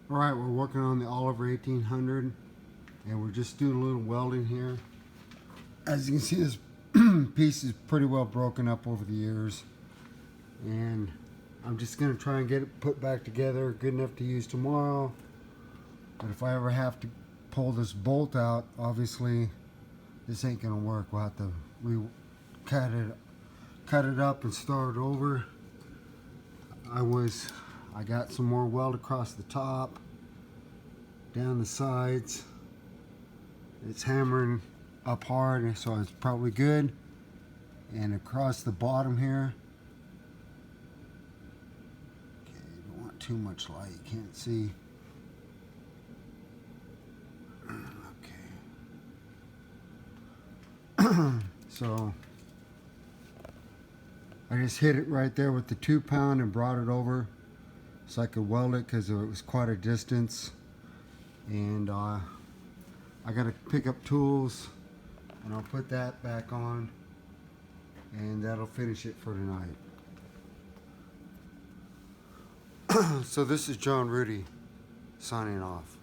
Alright, we're working on the Oliver 1800 and we're just doing a little welding here. As you can see, this piece is pretty well broken up over the years, and I'm just going to try and get it put back together good enough to use tomorrow. But if I ever have to pull this bolt out, obviously this ain't going to work. We'll have to cut it up and start over. I got some more weld across the top, down the sides. It's hammering up hard, so it's probably good. And across the bottom here. Okay, don't want too much light, you can't see. Okay. So I just hit it right there with the 2-pound and brought it over so I could weld it because it was quite a distance. And I gotta pick up tools and I'll put that back on, and that'll finish it for tonight. So this is John Rudy signing off.